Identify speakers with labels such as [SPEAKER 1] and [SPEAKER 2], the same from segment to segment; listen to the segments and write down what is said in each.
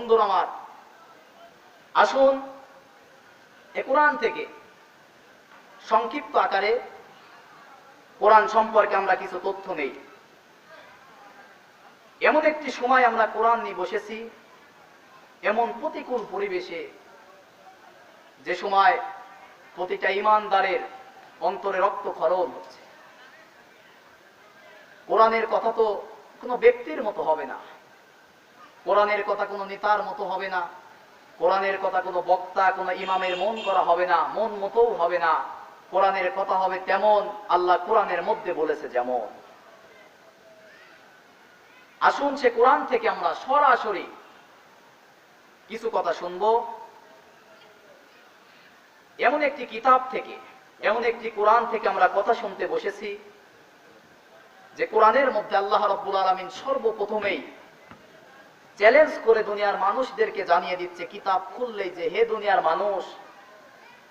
[SPEAKER 1] বন্ধুরা আমার, আসুন এ কোরআন থেকে সংক্ষিপ্ত আকারে কোরআন সম্পর্কে আমরা কিছু তথ্য নেই। এমন একটি সময় আমরা কোরআন নিয়ে বসেছি, এমন প্রতিকূল পরিবেশে, যে সময় প্রতিটা ঈমানদারের অন্তরে রক্তক্ষরণ হচ্ছে। কোরআনের কথা তো কোনো ব্যক্তির মতো হবে না, কোরআনের কথা কোনো নেতার মতো হবে না, কোরআনের কথা কোনো বক্তা কোনো ইমামের মন করা হবে না, মন মতোও হবে না। কোরআনের কথা হবে তেমন আল্লাহ কোরআনের মধ্যে বলেছে যেমন। আসুন সে কোরআন থেকে আমরা সরাসরি কিছু কথা শুনবো। এমন একটি কিতাব থেকে, এমন একটি কোরআন থেকে আমরা কথা শুনতে বসেছি, যে কোরআনের মধ্যে আল্লাহ রাব্বুল আলামিন সর্বপ্রথমেই চ্যালেঞ্জ করে দুনিয়ার মানুষদেরকে জানিয়ে দিচ্ছে, কিতাব খুললেই যে হে দুনিয়ার মানুষ,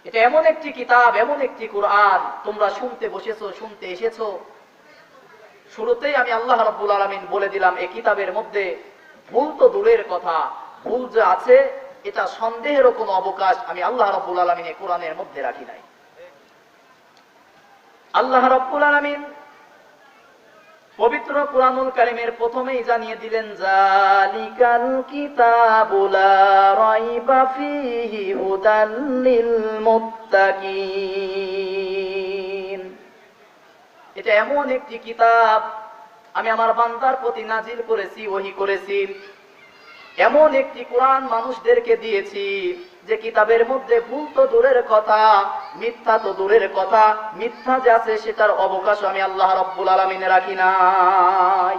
[SPEAKER 1] এটা এমন একটি কিতাব, এমন একটি কোরআন, তোমরা শুনতে বসেছো, শুনতে এসেছো। শুরুতেই আমি আল্লাহ রাব্বুল আলামিন বলে দিলাম, এই কিতাবের মধ্যে ভুল তো দূরের কথা, ভুল যে আছে এটা সন্দেহেরও কোনো অবকাশ আমি আল্লাহ রাব্বুল আলামিন এই কোরআনের মধ্যে রাখি নাই। আল্লাহ রাব্বুল আলামিন পবিত্র কুরআনুল কারীমের প্রথমেই জানিয়ে দিলেন, জালিকাল কিতাবু লা রাইবা ফীহি হুদাল লিল মুত্তাকিন। এটা এমন একটি কিতাব আমি আমার বান্দার প্রতি নাজিল করেছি, ওহী করেছি। এমন একটি কোরআন মানুষদেরকে দিয়েছি যে কিতাবের মধ্যে ভুল তো দূরের কথা, মিথ্যা তো দূরের কথা, মিথ্যা যে আছে সেটার অবকাশ আমি আল্লাহ রাব্বুল আলামিন রাখি নাই।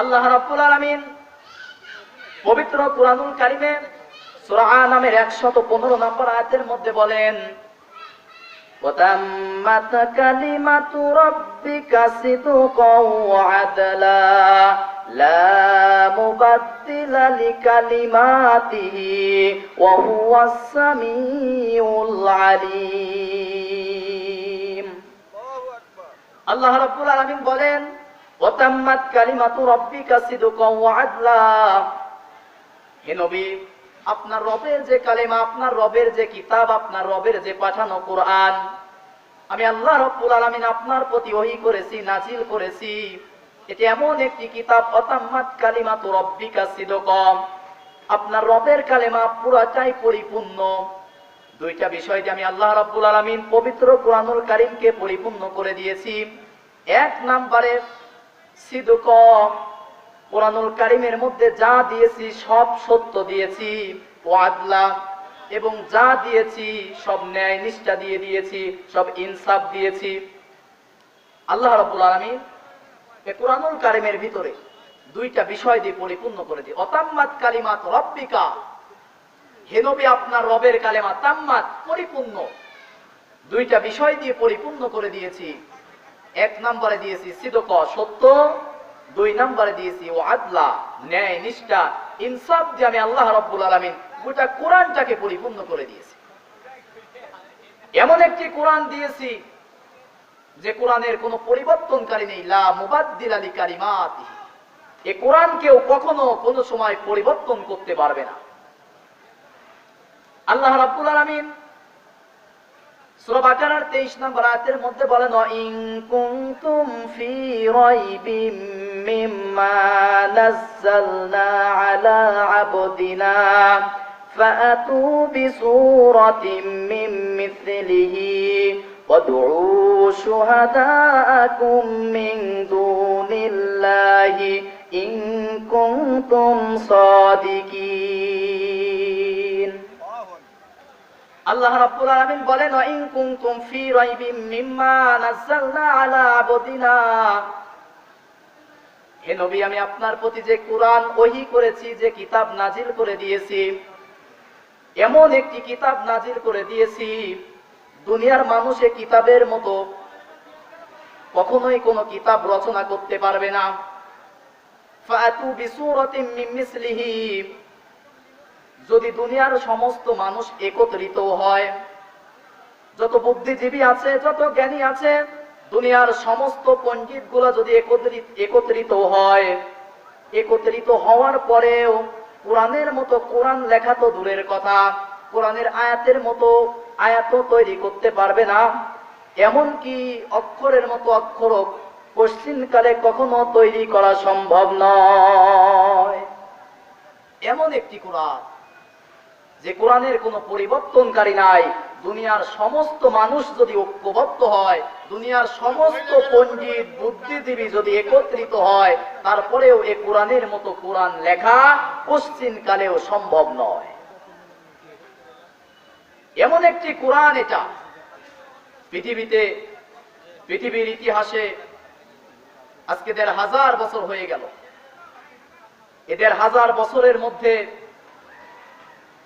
[SPEAKER 1] আল্লাহ রাব্বুল আলামিন পবিত্র কুরআনুল কারীমে সূরা আনামের 115 নম্বর আয়াতের মধ্যে বলেন, وَتَمَّتْ كَلِمَةُ رَبِّكَ صِدْقًا وَعَدْلًا لَا مُبَدِّلَ لِكَلِمَاتِهِ وَهُوَ السَّمِيعُ الْعَلِيمُ। আল্লাহ রাব্বুল আলামিন বলেন, وَتَمَّتْ كَلِمَةُ رَبِّكَ صِدْقًا وَعَدْلًا। হে নবী, আপনার রবের যে কালেমা, আপনার রবের যে কিতাব, আপনার রবের যে পাঠানো কোরআন, আমি আল্লাহ রাব্বুল আলামিন আপনার প্রতি ওহী করেছি, নাজিল করেছি। এটা এমন একটি কিতাব, ওয়াতাম্মাত কালিমাতু রাব্বিকা সিদকাম, আপনার রবের কালেমা পুরাটাই পরিপূর্ণ। দুইটা বিষয় দিয়ে আমি আল্লাহ রাব্বুল আলামিন পবিত্র কুরআনুল কারীমকে পরিপূর্ণ করে দিয়েছি। এক নম্বরে সিদকাম, কুরআনুল কারীমের মধ্যে যা দিয়েছি সব সত্য দিয়েছি। ওয়াদলা, এবং যা দিয়েছি সব ন্যায় নিষ্ঠা দিয়ে দিয়েছি, সব ইনসাফ দিয়েছি। আল্লাহ রাব্বুল আলামিন এই কুরআনুল কারীমের ভিতরে দুইটা বিষয় দিয়ে পরিপূর্ণ করে দিয়ে, অতাম্মাত কালিমাত রাব্বিকা, হে নবী আপনার রবের কালেমা তাম্মাত পরিপূর্ণ, দুইটা বিষয় দিয়ে পরিপূর্ণ করে দিয়েছি। এক নম্বরে দিয়েছি সিদক সত্য, দুই নম্বরে দিয়েছি ওয়াদলা ন্যায় নিষ্ঠা ইনসাফ দিয়ে আমি আল্লাহ রাব্বুল আলামিন গোটা কোরআনটাকে পরিপূর্ণ করে দিয়েছি। এমন একটি কোরআন দিয়েছি যে কোরআনের কোনো পরিবর্তনকারী নেই, লা মুবাদ্দিলা লিকালিমাতিহি, এই কোরআন কেউ কখনো কোনো সময় পরিবর্তন করতে পারবে না। আল্লাহ রাব্বুল আলামিন সূরা বাকারার 23 নম্বর আয়াতের মধ্যে বলেন, ইন কুনতুম ফি রাইবিম মিম্মা নাযালনা আলা আবদিনা ফাআতু বিসূরাতিন মিন মিসলিহি ওয়াদউ শুহাদাআকুম মিন দুনিল্লাহি ইন কুনতুম সাদিকিন। আল্লাহ রাব্বুল আলামিন বলেন, ইন কুনতুম ফি রাইবিম মিম্মা নাযালনা আলা আবদিনা, হে নবী আমি আপনার প্রতি যে কোরআন ওহী করেছি, যে কিতাব নাজিল করে দিয়েছি, এমন একটি কিতাব নাজিল করে দিয়েছি দুনিয়ার মানুষ এই কিতাবের মতো কখনোই কোনো কিতাব রচনা করতে পারবে না। ফাআতু বিসূরাতিন মিন মিসলিহি, যদি দুনিয়ার সমস্ত মানুষ একত্রিত হয়, যত বুদ্ধিজীবী আছে, যত জ্ঞানী আছে, দুনিয়ার সমস্ত পণ্ডিত গুলা যদি একত্রিত হয়, একত্রিত হওয়ার পরেও কোরআনের মতো কোরআন লেখা তো দূরের কথা, কোরআনের আয়াতের মতো আয়াতও তৈরি করতে পারবে না। এমনকি অক্ষরের মতো অক্ষরও পশ্চিমকালে কখনো তৈরি করা সম্ভব নয়। এমন একটি কোরআন, যে কোরআনের কোনো পরিবর্তনকারী নাই। দুনিয়ার সমস্ত মানুষ যদি ঐক্যবদ্ধ হয়, দুনিয়ার সমস্ত পণ্ডিত বুদ্ধিজীবী যদি একত্রিত হয়, তারপরেও এ কোরআনের মতো কোরআন লেখা পশ্চিমকালেও সম্ভব নয়। এমন একটি কোরআন এটা, পৃথিবীর ইতিহাসে আজকে ১,৫০০ বছর হয়ে গেল। এ ১,৫০০ বছরের মধ্যে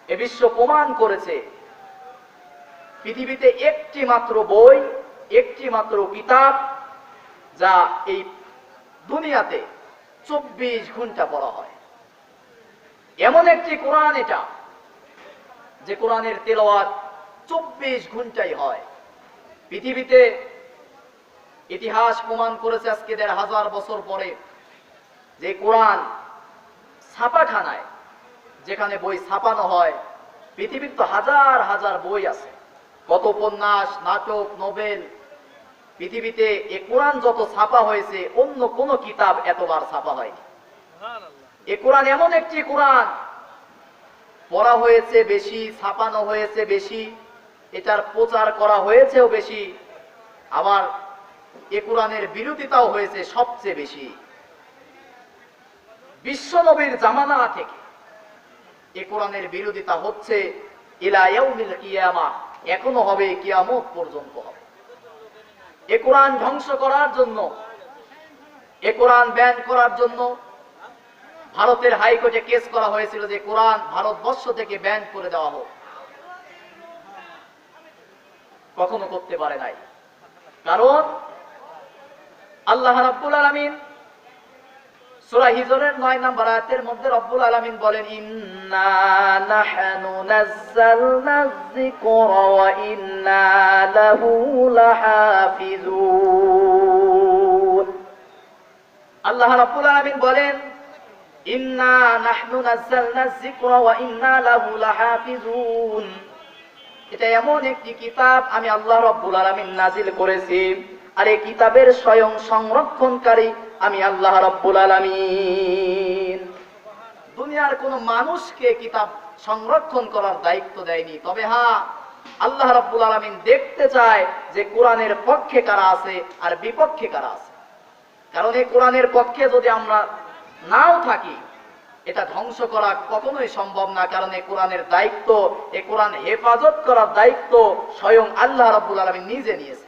[SPEAKER 1] এ বিশ্ব প্রমাণ করেছে পৃথিবীতে একটি মাত্র বই, একটি মাত্র কিতাব যা এই দুনিয়াতে ২৪ ঘন্টা পড়া হয়। এমন একটি কোরআন এটা, যে কোরআনের তেলাওয়াত ২৪ ঘন্টাই হয়। পৃথিবীতে ইতিহাস প্রমাণ করেছে আজকে ১,৫০০ বছর পরে, যে কোরআন ছাপাখানায় যেখানে বই ছাপানো হয়, পৃথিবীর তো হাজার হাজার বই আছে, কত উপন্যাস, নাটক, নোবেল। পৃথিবীতে এ কোরআন যত ছাপা হয়েছে, অন্য কোন কিতাব এতবার ছাপা হয়নি। এ কোরআন এমন একটি কোরআন, পড়া হয়েছে বেশি, ছাপানো হয়েছে বেশি, এটার প্রচার করা হয়েছেও বেশি, আবার এ কোরআনের বিরোধিতাও হয়েছে সবচেয়ে বেশি। বিশ্ব নবীর জামানা থেকে এ কোরআনের বিরোধিতা হচ্ছে ইলা ইয়াউমিল কিয়ামা, এখনো হবে, কিয়ামত পর্যন্ত হবে। এ কোরআন ধ্বংস করার জন্য, এ কোরআন ব্যান করার জন্য ভারতের হাইকোর্টে কেস করা হয়েছিল যে কোরআন ভারতবর্ষ থেকে ব্যান করে দেওয়া হোক। কখনো করতে পারে নাই, কারণ আল্লাহ রাব্বুল আলামিন সূরা হিজরের ৯ নম্বর আয়াতের মধ্যে রব্বুল আলামিন বলেন, ইন্না নাহনু নাযালনা যিকরা ওয়া ইন্না লাহু লাহাফিজুন। আল্লাহ রাব্বুল আলামিন বলেন, ইন্না নাহনু নাযালনা যিকরা ওয়া ইন্না লাহু লাহাফিজুন। এটা এমন একটি কিতাব আমি আল্লাহ রাব্বুল আলামিন নাজিল করেছি, আর এই কিতাবের স্বয়ং সংরক্ষণকারী আমি আল্লাহ রাব্বুল আলামিন। দুনিয়ার কোন মানুষকে কিতাব সংরক্ষণ করার দায়িত্ব দেয়নি, তবে হ্যাঁ, আল্লাহ রাব্বুল আলামিন দেখতে চায় যে কোরআনের পক্ষে কারা আছে আর বিপক্ষে কারা আছে। কারণ এই কোরআনের পক্ষে যদি আমরা নাও থাকি, এটা ধ্বংস করা কখনোই সম্ভব না। কারণ এই কোরআনের দায়িত্ব, এই কোরআন হেফাজত করার দায়িত্ব স্বয়ং আল্লাহ রাব্বুল আলামিন নিজে নিয়েছে।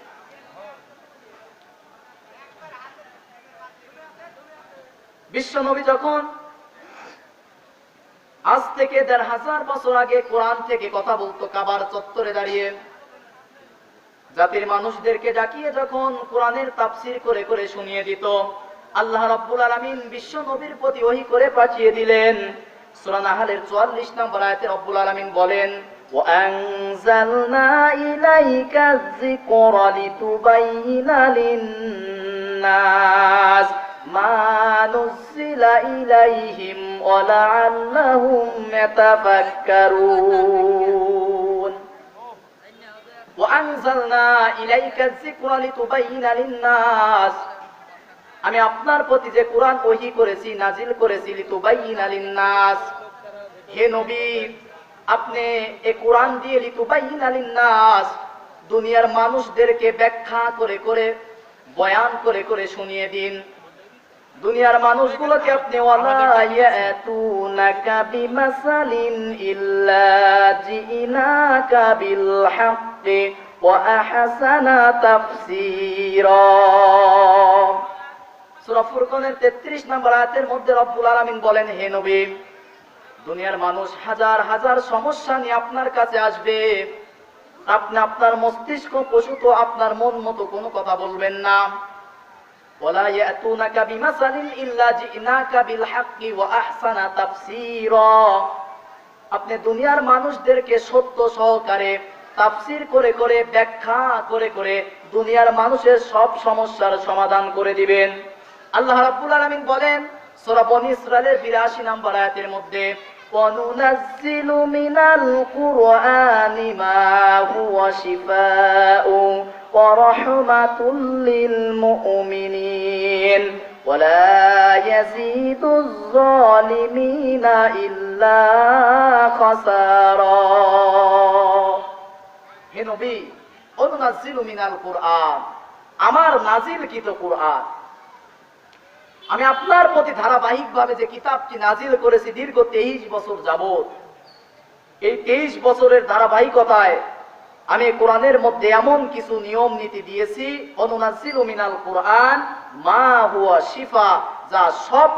[SPEAKER 1] বিশ্ব নবী যখন আজ থেকে ১,৫০০ বছর আগে কোরআন থেকে কথা বলতো, কাবার চত্বরে দাঁড়িয়ে জাতির মানুষদেরকে ডাকিয়ে যখন কোরআনের তাফসীর করে করে শুনিয়ে দিত, আল্লাহ রাব্বুল আলামিন বিশ্ব নবীর প্রতি ওহী করে পাঠিয়ে দিলেন। সূরা নাহলের ৪৪ নম্বর আয়াতে রব্বুল আলামিন বলেন, ওয়া আনজালনা ইলাইকা যিকরা লিতুবাইয়িনা লিন-নাস মা নুযিলা ইলাইহিম ওয়া লাআল্লাহুম ইয়াতাফাক্কারুন। ওয়া আনজালনা ইলাইকা যিকরা লিতুবাইয়িনা লিন-নাস, আমি আপনার প্রতি যে কোরআন ওহী করেছি, নাজিল করেছি, লিতুবাইয়িনা লিন-নাস, হে নবী, আপনি এই কোরআন দিয়ে লিতুবাইয়িনা লিন-নাস, দুনিয়ার মানুষদেরকে ব্যাখ্যা করে করে, বয়ান করে করে শুনিয়ে দিন। দুনিয়ার মানুষগুলোকে আপনি ওয়ালা ইয়াতুনাকা বিমাসালিন ইল্লা জিনাকা বিল হাক্কি ওয়া আহসানা তাফসীরা। সূরা ফুরকানের ৩৩ নম্বর আয়াতের মধ্যে রব্বুল আলামিন বলেন, হে নবী, দুনিয়ার মানুষ হাজার হাজার সমস্যা নিয়ে আপনার কাছে আসবে, আপনি আপনার মস্তিষ্ক প্রসূত আপনার মন মতো কোনো কথা বলবেন না। ওয়ালা ইয়াতুনাকা বিমাসালিন ইল্লা জিনাকা বিল হাক্কি ওয়া আহসানা তাফসীরা, আপনি দুনিয়ার মানুষদেরকে সত্য সহকারে তাফসীর করে করে, ব্যাখ্যা করে করে দুনিয়ার মানুষের সব সমস্যার সমাধান করে দিবেন। আল্লাহ রাব্বুল আলামিন বলেন, সূরা বনী ইসরাইলের 82 নম্বর আয়াতের মধ্যে وَنُنَزِّلُ مِنَ الْقُرْآنِ مَا هُوَ شِفَاءٌ وَرَحْمَةٌ لِّلْمُؤْمِنِينَ وَلَا يَزِيدُ الظَّالِمِينَ إِلَّا خَسَارًا। হে নবী, অনুনাজ্জিলু মিনাল কুরআন, আমার নাজিলকৃত কুরআন, আমি আপনার প্রতি ধারাবাহিকভাবে যে কিতাবটি নাজিল করেছি দীর্ঘ 23 বছর যাবত, এই 23 বছরের ধারাবাহিকতায় আমি কোরআনের মধ্যে এমন কিছু নিয়ম নীতি দিয়েছি, অনুনাজ্জিলু মিনাল কুরআন মা হুয়া শিফা, যা সব